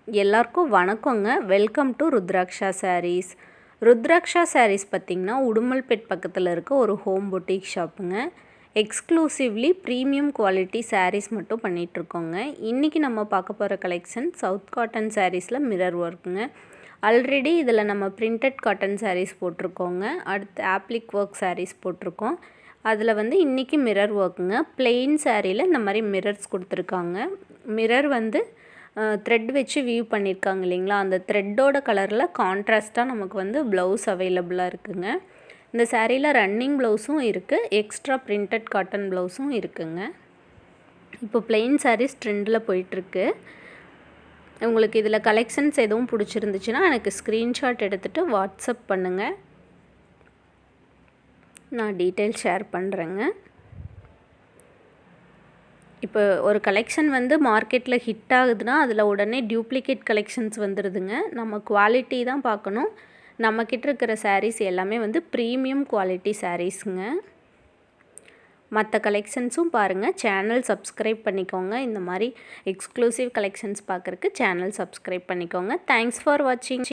எல்லாருக்கும் வணக்கங்க. Welcome to Rudraksha sarees. Rudraksha sarees பார்த்திங்கன்னா உடுமல்பேட் பக்கத்தில் இருக்க ஒரு ஹோம் பொட்டிக் ஷாப்புங்க. எக்ஸ்க்ளூசிவ்லி ப்ரீமியம் குவாலிட்டி சாரீஸ் மட்டும் பண்ணிகிட்ருக்கோங்க. இன்றைக்கி நம்ம பார்க்க போகிற கலெக்ஷன் சவுத் காட்டன் சாரீஸில் மிரர் ஒர்க்குங்க. ஆல்ரெடி இதில் நம்ம பிரிண்டட் காட்டன் சாரீஸ் போட்டிருக்கோங்க. அடுத்து ஆப்ளிக் ஒர்க் சாரீஸ் போட்டிருக்கோம். அதில் இன்றைக்கி மிரர் ஒர்க்குங்க. பிளெயின் சாரியில் இந்த மாதிரி மிரர்ஸ் கொடுத்துருக்காங்க. மிரர் த்ரெட் வச்சு வியூ பண்ணியிருக்காங்க இல்லைங்களா, அந்த த்ரெட்டோட கலரில் கான்ட்ராஸ்ட்டாக நமக்கு ப்ளவுஸ் அவைலபிளாக இருக்குங்க. இந்த சாரியில் ரன்னிங் ப்ளவுஸும் இருக்குது, எக்ஸ்ட்ரா பிரிண்டட் காட்டன் ப்ளவுஸும் இருக்குங்க. இப்போ பிளெயின் சாரீஸ் ட்ரெண்டில் போயிட்டுருக்கு. உங்களுக்கு இதில் கலெக்ஷன்ஸ் எதுவும் பிடிச்சிருந்துச்சுன்னா எனக்கு ஸ்க்ரீன்ஷாட் எடுத்துகிட்டு வாட்ஸ்அப் பண்ணுங்கள், நான் டீட்டெயில் ஷேர் பண்ணுறேங்க. இப்போ ஒரு கலெக்ஷன் மார்க்கெட்டில் ஹிட் ஆகுதுன்னா அதில் உடனே டியூப்ளிகேட் கலெக்ஷன்ஸ் வந்துடுதுங்க. நம்ம குவாலிட்டி தான் பார்க்கணும். நம்மக்கிட்ட இருக்கிற சாரீஸ் எல்லாமே ப்ரீமியம் குவாலிட்டி சாரீஸுங்க. மற்ற கலெக்ஷன்ஸும் பாருங்கள். சேனல் சப்ஸ்கிரைப் பண்ணிக்கோங்க. இந்த மாதிரி எக்ஸ்க்ளூசிவ் கலெக்ஷன்ஸ் பார்க்குறக்கு சேனல் சப்ஸ்கிரைப் பண்ணிக்கோங்க. தேங்க்ஸ் ஃபார் வாட்சிங்.